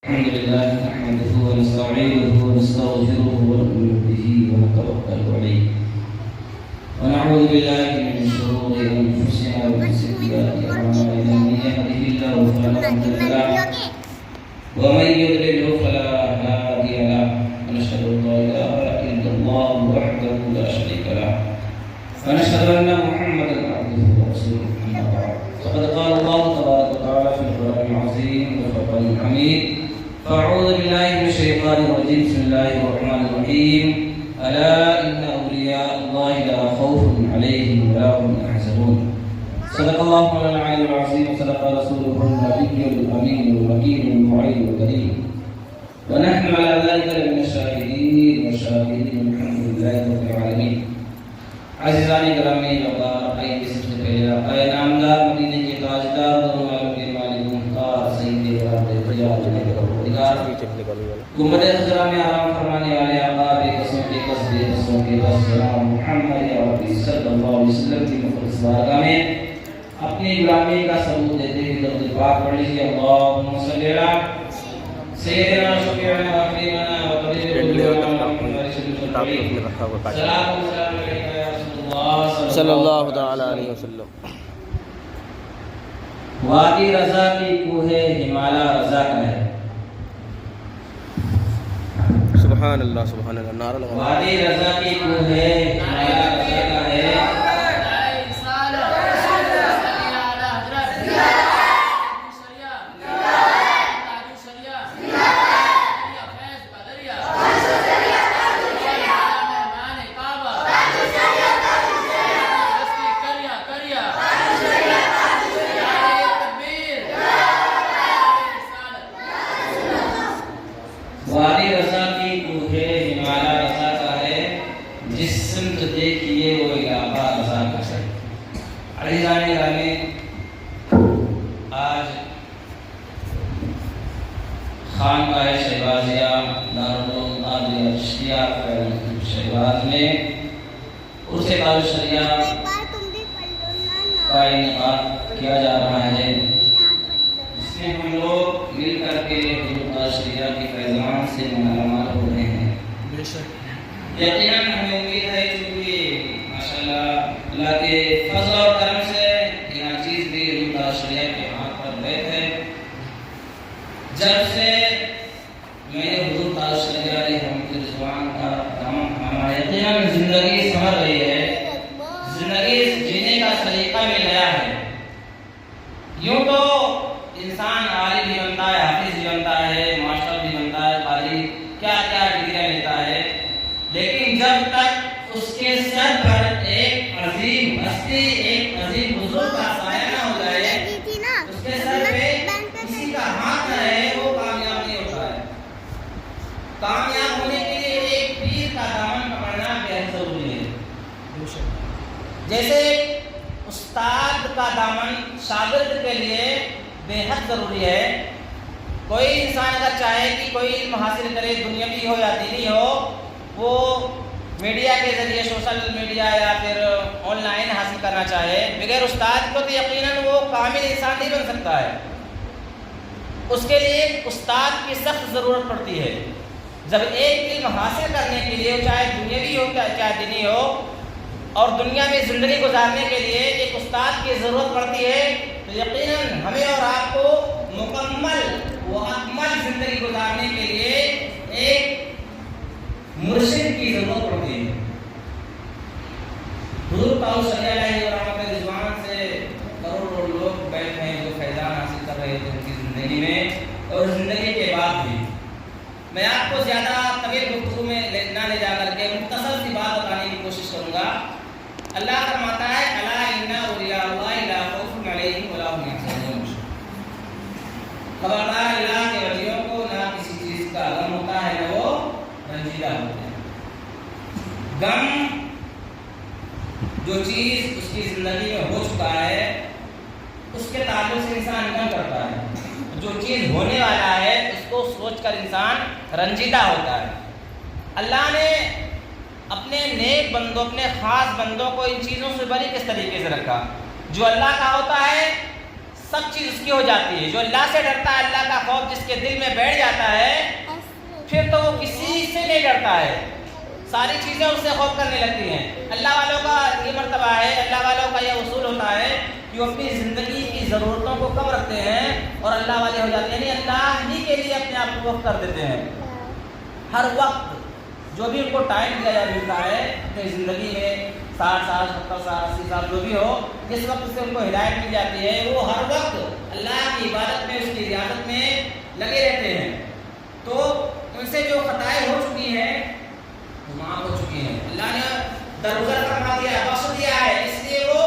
الحمد لله نحمده ونستعينه ونستغفره ونؤمن به ونتوكل عليه ونعوذ بالله من شرور انفسنا ومن سيئات اعمالنا من يهده الله فلا مضل له ومن يضلل فلا هادي له ونشهد ان لا اله الا الله وحده لا شريك له ونشهد ان محمدا عبده ورسوله اما بعد فقد قال الله تبارك وتعالى في القران العظيم والفرقان الحميد فأعوذ بالله من الشيطان الرجيم بسم الله الرحمن الرحيم ألا إن أولياء الله لا خوف عليهم ولا هم يحزنون صدق الله مولانا العلي العظيم وصدق رسوله النبي الأمين المكين المعين الكريم ونحن على ذلك من الشاهدين والشاكرين الحمد لله رب العالمين عزیزانی گرامی اللہ آئیے سب سے پہلے آقائے نامدار مدینے کے تاجدار دونوں عالم کے مالک مختار سید رب تجار جنہی گمبد خضرہ میں آرام فرمانے والے آقا بے قسم کے قصد قسم کے قصد جناب محمد عربی صلی اللہ علیہ وسلم کی مقدس بارگاہ میں اپنی غلامی کا ثبوت دیتے ہوئے درود پاک پڑھ لیجیے اللہم صلی علی سیدنا شفیعنا وحبیبنا وطبیب سلام صلی اللہ علیہ وسلم. وادی رضا کی کوہ ہمالا رضا کا ہے. سبحان اللہ نعرہ لگا. وادی رضا کی کوہ ہمالا رضا کا ہے. وادی رضا کی کوہ ہمالا رضا کا ہے. جس سمت دیکھیے وہ علاقہ رضا کا ہے. عزیزان گرامی آج خانقاہ شہبازیہ دارالعلوم عالیہ چشتیہ شہباز میں عرس تاج الشریعہ کا انعقاد کیا جا رہا ہے، جس میں ہم لوگ مل کر کے حضور تاج الشریعہ کی فیضان سے مالامال ہو رہے ہیں. یقیناً ہمیں امید ہے کہ ماشاءاللہ اللہ کے فضل اور کرم سے یہ چیز بھی حضور تاج الشریعہ کے ہاتھ پر بیت ہے. جب سے میں نے حضور تاج الشریعہ علیہ رضوان کا دامن تھاما یقیناً زندگی سنور رہی ہے، زندگی جینے کا طریقہ مل گیا ہے. یوں تو انسان عالم بھی بنتا ہے، حافظ بھی بنتا ہے، ماسٹر بھی بنتا ہے، قاری کیا کیا ڈگریاں لیتا ہے، لیکن جب تک اس کے سر پر ایک عظیم ہستی ایک عظیم بزرگ کا سایہ نہ ہو جائے، اس کے سر پہ کسی کا ہاتھ نہ رہے، وہ کامیاب نہیں ہوتا ہے. کامیاب ہونے کے لیے ایک پیر کا دامن پکڑنا بہت ضروری ہے. جیسے استاد کا دامن شاگرد کے لیے بے حد ضروری ہے. کوئی انسان اگر چاہے کہ کوئی علم حاصل کرے، دنیاوی ہو یا دینی ہو، وہ میڈیا کے ذریعے سوشل میڈیا یا پھر آن لائن حاصل کرنا چاہے، بغیر استاد کو تو یقیناً وہ کامل انسان نہیں بن سکتا ہے. اس کے لیے استاد کی سخت ضرورت پڑتی ہے. جب ایک علم حاصل کرنے کے لیے چاہے دنیاوی ہو چاہے دینی ہو اور دنیا میں زندگی گزارنے کے لیے ایک استاد کی ضرورت پڑتی ہے، تو یقیناً ہمیں اور آپ کو مکمل و اکمل زندگی گزارنے کے لیے ایک مرشد کی ضرورت پڑتی ہے. حضور تاج الشریعہ علیہ رضوان سے کروڑوں لوگ بیٹھے ہیں جو فیضان حاصل کر رہے تھے ان کی زندگی میں اور زندگی کے بعد بھی. میں آپ کو زیادہ طویل گفتگو میں نہ لے جا کر کے مختصر سی بات بتانے کی کوشش کروں گا. اللہ فرماتا ہے الا ان اولیاء اللہ لا خوف علیہم ولا هم يحزنون. خبردار اللہ کے ولیوں کو نہ کسی چیز کا غم ہوتا ہے نہ وہ رنجیدہ ہوتے ہیں. غم جو چیز اس کی زندگی میں ہو چکا ہے اس کے تعلق سے انسان غم کرتا ہے. جو چیز ہونے والا ہے اس کو سوچ کر انسان رنجیدہ ہوتا ہے. اللہ نے اپنے نیک بندوں اپنے خاص بندوں کو ان چیزوں سے بری کس طریقے سے رکھا؟ جو اللہ کا ہوتا ہے سب چیز اس کی ہو جاتی ہے. جو اللہ سے ڈرتا ہے, اللہ کا خوف جس کے دل میں بیٹھ جاتا ہے, پھر تو وہ کسی سے نہیں ڈرتا ہے, ساری چیزیں اس سے خوف کرنے لگتی ہیں. اللہ والوں کا یہ مرتبہ ہے, اللہ والوں کا یہ اصول ہوتا ہے کہ وہ اپنی زندگی کی ضرورتوں کو کم رکھتے ہیں اور اللہ والے ہو جاتے ہیں, یعنی اللہ ہی کے لیے اپنے آپ کو وقف کر دیتے ہیں. ہر وقت جو بھی ان کو ٹائم دیا جاتا ہے اپنی زندگی میں, 60 سال 70 سال 80 سال جو بھی ہو, جس وقت سے ان کو ہدایت مل جاتی ہے, وہ ہر وقت اللہ کی عبادت میں, اس کی ریاضت میں لگے رہتے ہیں. تو ان سے جو خطائیں ہو چکی ہیں معاف ہو چکی ہیں, اللہ نے درگزر فرما دیا, بخش دیا ہے, اس لیے وہ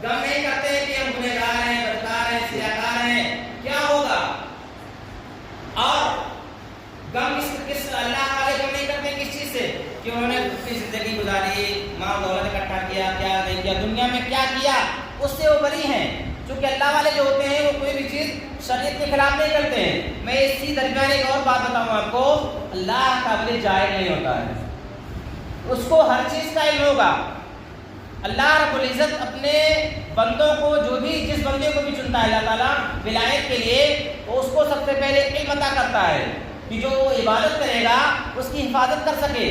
غم نہیں کرتے ہیں کہ ہم گنہگار ہیں, بدکار ہیں, سیاکار ہیں, کیا ہوگا. اور غم کس اللہ والے غم نہیں کرتے کس چیز سے کہ انہوں نے اپنی زندگی گزاری, مال دولت اکٹھا کیا, کیا نہیں کیا, دنیا میں کیا کیا, اس سے وہ بری ہیں. چونکہ اللہ والے جو ہوتے ہیں وہ کوئی بھی چیز شریعت کے خلاف نہیں کرتے ہیں. میں اسی درمیان ایک اور بات بتاؤں آپ کو, اللہ قابل جاہل نہیں ہوتا ہے, اس کو ہر چیز کا علم ہوگا. اللہ رب العزت اپنے بندوں کو, جو بھی جس بندے کو بھی چنتا ہے اللہ تعالیٰ ولایت کے لیے, وہ اس کو سب سے پہلے علم عطا کرتا ہے کہ جو وہ عبادت کرے گا اس کی حفاظت کر سکے.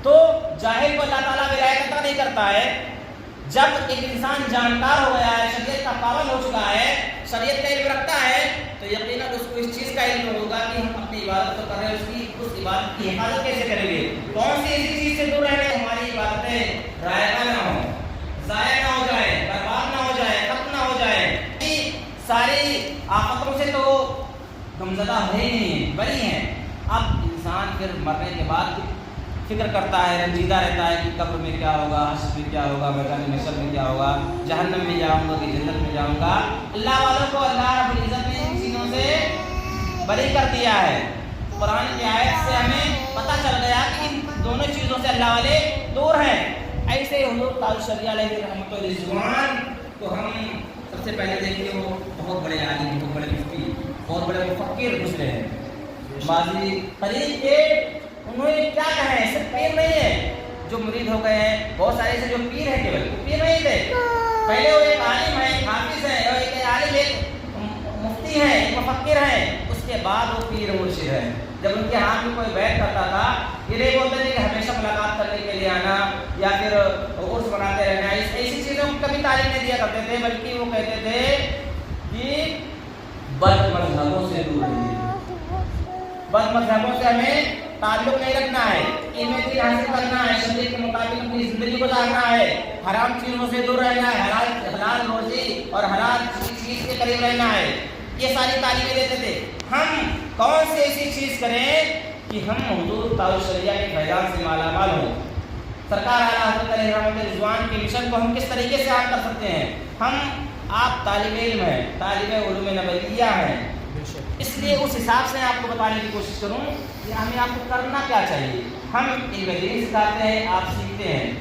تو جاہل کو اللہ تعالیٰ ولایت عطا نہیں کرتا ہے. جب ایک انسان جانکار ہو گیا ہے, شریعت کا پابند ہو چکا ہے, شریعت کا علم رکھتا ہے, تو یقیناً اس کو اس چیز کا علم ہوگا کہ ہم اپنی عبادت تو کر رہے ہیں, اس عبادت کی حفاظت کیسے کریں گے, کون سی ایسی چیز سے دور رہیں گے ہماری عبادتیں رائگاں نہ ہوں, ضائع نہ ہو جائیں, برباد نہ ہو جائیں, ختم نہ ہو جائیں. ساری آفتوں سے تو غمزدہ ہے ہی نہیں, بری ہیں. اب انسان پھر مرنے کے بعد فکر کرتا ہے, رنجیدہ رہتا ہے کہ قبر میں کیا ہوگا, حشر میں کیا ہوگا, میدان محشر میں کیا ہوگا, جہنم میں جاؤں گا کہ جنت میں جاؤں گا. اللہ والوں کو اللہ رب العزت نے ان چیزوں سے بری کر دیا ہے. قرآن کی آیت سے ہمیں پتہ چل گیا کہ ان دونوں چیزوں سے اللہ والے دور ہیں. ایسے حضور تاج الشریعہ علیہ رحمۃ الرضوان کو ہم سب سے پہلے دیکھتے ہو, بہت بڑے عالم, بہت بڑے مفتی, بہت بڑے مفکر گزرے ہیں ماضی قریب کے. انہوں نے کیا کہا ہے, صرف پیر نہیں ہے جو مرید ہو گئے ہیں, بہت سارے ایسے جو پیر ہیں, کیول وہ پیر نہیں تھے. پہلے وہ ایک عالم ہے, ایک حافظ ہے, اور ایک عالم, ایک مفتی ہے, ایک مفکر ہے, اس کے بعد وہ پیر مرشد ہے. جب ان کے ہاتھ میں کوئی بیعت کرتا تھا, یہ نہیں بولتے تھے کہ ہمیشہ ملاقات کرنے کے لیے آنا یا پھر عرس بناتے رہنا, ایسی چیزوں کو کبھی تعلیم نہیں دیا کرتے تھے, بلکہ وہ کہتے تھے کہ بد مذہبوں سے دور رہیے, بد مذہبوں سے ہمیں تعلق نہیں رکھنا ہے, علم دین حاصل کرنا ہے, شریعت کے مطابق اپنی زندگی گزارنا ہے, حرام چیزوں سے دور رہنا ہے, حلال روزی اور حلال چیز کے قریب رہنا ہے. یہ ساری تعلیمیں دیتے تھے. ہم کون سی ایسی چیز کریں کہ ہم حضور تاج الشریعہ کے فیضان سے مالا مال ہوں. سرکار اعلیٰ حضرت علیہ رحمۃ الرضوان کے مشن کو ہم کس طریقے سے عام کر سکتے ہیں. آپ طالب علم ہیں, طالب علوم نبویہ ہیں, اس لیے اس حساب سے آپ کو بتانے کی کوشش کروں کہ ہمیں آپ کو کرنا کیا چاہیے. ہم علم دین سکھاتے ہیں, آپ سیکھتے ہیں.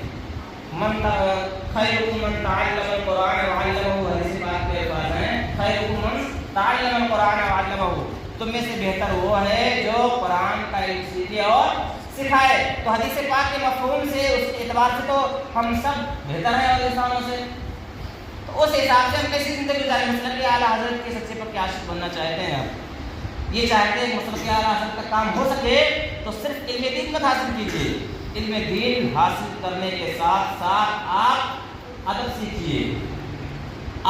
خیرکم من تعلم القرآن وعلمہ, حدیث پاک کے الفاظ ہیں, خیرکم من تعلم القرآن وعلمہ, تم میں سے بہتر وہ ہے جو قرآن کا علم سیکھے اور سکھائے. تو حدیث پاک کے مفہوم سے, اس کے اعتبار سے تو ہم سب بہتر ہیں اور انسانوں سے. تو اس حساب سے ہم کیسی زندگی گزاریں. مثلاً کہ اعلیٰ حضرت کے سچے پکے عاشق بننا چاہتے ہیں, آپ یہ چاہتے ہیں کہ مثلاً کہ اعلیٰ حضرت کا کام ہو سکے تو صرف علم دین مت حاصل کیجیے, علم دین حاصل کرنے کے ساتھ ساتھ آپ ادب سیکھیے.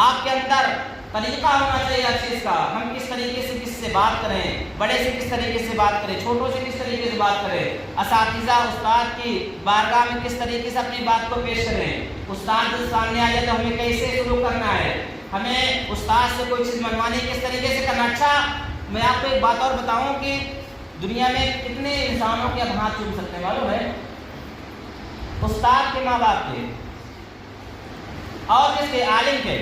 آپ کے اندر طریقہ ہونا چاہیے ہر چیز کا. ہم کس طریقے سے کس سے بات کریں, بڑے سے کس طریقے سے بات کریں, چھوٹوں سے کس طریقے سے بات کریں, اساتذہ استاد کی بارگاہ میں کس طریقے سے اپنی بات کو پیش کریں. استاد سامنے آ جائے تو ہمیں کیسے سلوک کرنا ہے, ہمیں استاد سے کوئی چیز منوانی کس طریقے سے کرنا. اچھا, میں آپ کو ایک بات اور بتاؤں کہ دنیا میں کتنے انسانوں کے اب ہاتھ چوم سکتے ہیں معلوم ہے؟ استاد کے, ماں باپ کے, اور کس کے, عالم کے.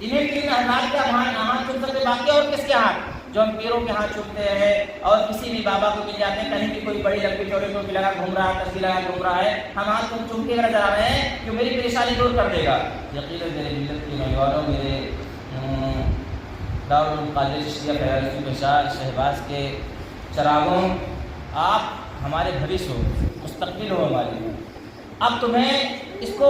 انہیں تین حضرات کے ہاتھ چوم سکتے, باقی اور کس کے ہاتھ, جو ہم پیروں کے ہاتھ چومتے ہیں اور کسی بھی بابا کو مل جاتے ہیں, کہیں بھی کوئی بڑی لمبی چوڑی کو لگا گھوم رہا ہے, تصویر لگا گھوم رہا ہے, ہم ہاتھ چوم کے نظر آ رہے ہیں کہ میری پریشانی دور کر دے گا. یقیناً میرے ملت کے نوجوانوں, میرے دارالقادریہ چشتیہ فیض شہباز کے چراغوں, آپ ہمارے بھوش ہو, مستقبل ہو ہمارے. اب تمہیں اس کو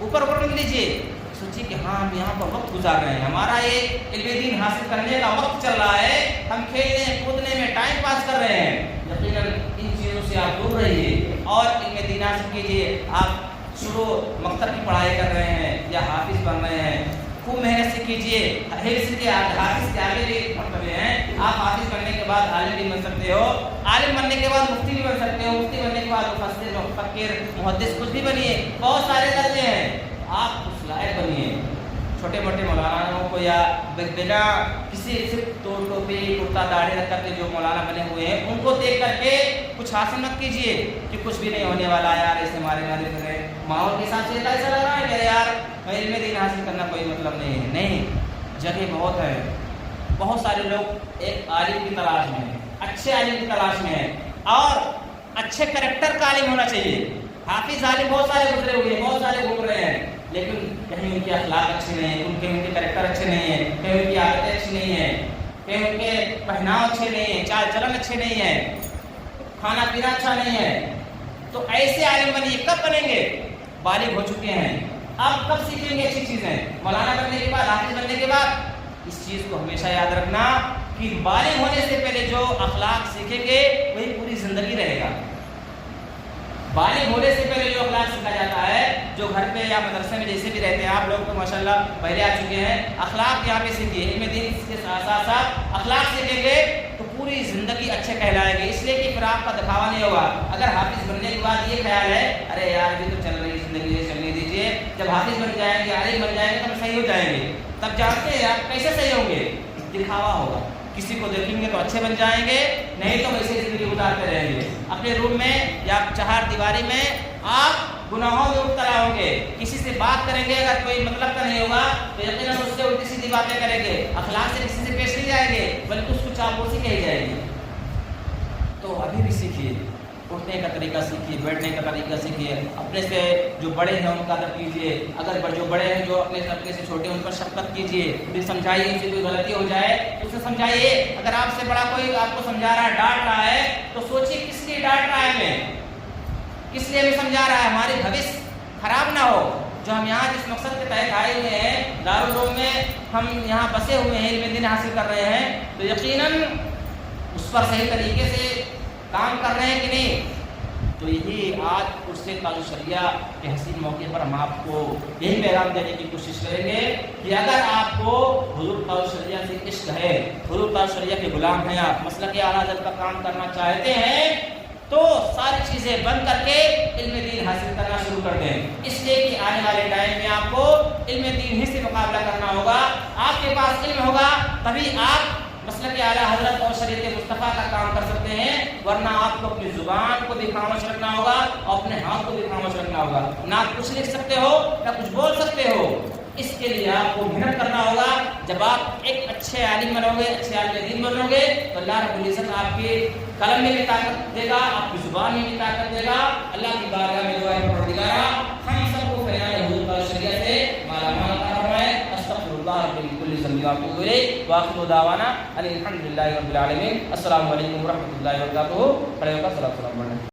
اوپر اوپر لکھ لیجیے, سوچیے کہ ہاں ہم یہاں پر وقت گزار رہے ہیں, ہمارا یہ علم دین حاصل کرنے کا وقت چل رہا ہے, ہم کھیلنے کودنے میں ٹائم پاس کر رہے ہیں. یقیناً ان چیزوں سے آپ دور رہیے اور علم دین حاصل کیجیے. آپ شروع مکتب کی پڑھائی کر رہے ہیں یا حافظ بن رہے ہیں, خوب محنت سے کیجیے. حافظ کے آگے بھی مرتبے ہیں, آپ حافظ بننے کے بعد عالم بھی بن سکتے ہو, عالم بننے کے بعد مفتی بھی بن سکتے ہو, مفتی بننے کے بعد مفسر, مفکر, محدث کچھ بھی بنیے. بہت سارے درجے ہیں, آپ اس لائق بنیے. چھوٹے موٹے مولاناؤں کو یا بنا کسی صرف توڑ ٹوپی کرتا داڑھی رکھ کر کے جو مولانا بنے ہوئے ہیں ان کو دیکھ کر کے کچھ حاصل مت کیجیے کہ کچھ بھی نہیں ہونے والا ہے یار, ایسے ہمارے نازل کر رہے ہیں. ماحول کے حساب سے ایسا لگ رہا ہے کہ یار علم دین حاصل کرنا کوئی مطلب نہیں ہے. نہیں, جگہ بہت ہے. بہت سارے لوگ ایک عالم کی تلاش میں ہیں, اچھے عالم کی تلاش میں ہیں, اور اچھے کریکٹر کا عالم ہونا چاہیے. حافظ عالم بہت سارے گزرے ہوئے ہیں, بہت سارے گھوم رہے ہیں, لیکن کہیں ان کے اخلاق اچھے نہیں ہیں, ان کے کریکٹر اچھے نہیں ہیں, کہیں ان کی عادتیں اچھی نہیں ہیں, کہیں ان کے پہناؤ اچھے نہیں ہیں, چال چلن اچھے نہیں ہیں, کھانا پینا اچھا نہیں ہے. تو ایسے عالم بنیے. کب بنیں گے؟ بالغ ہو چکے ہیں. اب کب سیکھیں گے اچھی چیزیں؟ مولانا بننے کے بعد, حافظ بننے کے بعد. اس چیز کو ہمیشہ یاد رکھنا کہ بالغ ہونے سے پہلے جو اخلاق سیکھیں گے وہی پوری زندگی رہے گا. بالغ ہونے سے پہلے جو اخلاق سیکھا جاتا ہے, جو گھر پہ یا مدرسے میں جیسے بھی رہتے ہیں, آپ لوگ تو ماشاءاللہ پہلے آ چکے ہیں, اخلاق یہاں پہ سیکھیے. علم دین کے ساتھ ساتھ اخلاق سیکھیں گے تو پوری زندگی اچھے کہلائیں گے. اس لیے کہ پھر آپ کا دکھاوا نہیں ہوگا. اگر حافظ بننے کے بعد یہ خیال ہے ارے یار ابھی تو چل رہی زندگی ہے, چلنے دیجیے, جب حافظ بن جائیں گے, عالم بن جائیں گے تو ہم صحیح ہو جائیں گے. تب جانتے ہیں آپ کیسے صحیح ہوں گے؟ دکھاوا ہوگا. کسی کو دیکھیں گے تو اچھے بن جائیں گے, نہیں تو ویسے زندگی گزارتے رہیں گے. اپنے روم میں یا چہار دیواری میں آپ گناہوں میں مبتلا ہوں گے. کسی سے بات کریں گے اگر کوئی مطلب کا نہیں ہوگا تو یقیناً اس سے الٹی سیدھی باتیں کریں گے. اخلاق سے کسی سے پیش نہیں جائیں گے بلکہ اس کو چاپلوسی کہی جائے گی. تو ابھی بھی سیکھیے, اٹھنے کا طریقہ سیکھیے, بیٹھنے کا طریقہ سیکھیے. اپنے سے جو بڑے ہیں ان کا ادب کیجیے. اگر جو بڑے ہیں جو اپنے سے چھوٹے ہیں ان پر شفقت کیجیے. پھر سمجھائیے, ان سے کوئی غلطی ہو جائے تو اسے سمجھائیے. اگر آپ سے بڑا کوئی آپ کو سمجھا رہا ہے, ڈانٹ رہا ہے, تو سوچیے کس لیے ڈانٹ رہا ہے ہمیں, کس لیے ہمیں سمجھا رہا ہے. ہماری بھوش خراب نہ ہو. جو ہم یہاں جس مقصد کے تحت آئے ہوئے ہیں, دارالعلوم میں ہم یہاں بسے ہوئے ہیں, علم دین حاصل کر رہے ہیں, تو یقیناً اس پر صحیح طریقے سے کام کر رہے ہیں کہ نہیں. تو یہی آج اس سے تاج الشریعہ کے حسین موقع پر ہم آپ کو یہی پیغام دینے کی کوشش کریں گے کہ اگر آپ کو حضور تاج الشریعہ سے عشق ہے, حضور تاج الشریعہ کے غلام ہیں, آپ مسلک اعلیٰ حضرت کا کام کرنا چاہتے ہیں, تو ساری چیزیں بند کر کے علم دین حاصل کرنا شروع کر دیں. اس لیے کہ آنے والے ٹائم میں آپ کو علم دین ہی سے مقابلہ کرنا ہوگا. آپ کے پاس علم ہوگا تبھی آپ مسلک اعلیٰ حضرت اور شریعت مصطفیٰ کا کام کر سکتے ہیں, ورنہ آپ کو اپنی زبان کو بھی خاموش رکھنا ہوگا اور اپنے ہاتھ کو بھی خاموش رکھنا ہوگا. نہ آپ کچھ لکھ سکتے ہو نہ کچھ بول سکتے ہو. اس کے لیے آپ کو محنت کرنا ہوگا. جب آپ ایک اچھے عالم بنو گے, اچھے عالم دین بنو گے, تو اللہ رب العزت آپ کے قلم میں بھی طاقت دے گا, آپ کی زبان میں بھی طاقت دے گا. اللہ کی بارگاہ میں دعا ہے پروردگارا ہم سب کو فیضان حضور تاج الشریعہ سے مالا مال عطا فرمائے. استغفراللہ من کل ذنب واتوب الیہ واخر دعوانا الحمدللہ رب العالمین. السلام علیکم ورحمۃ اللہ وبرکاتہ.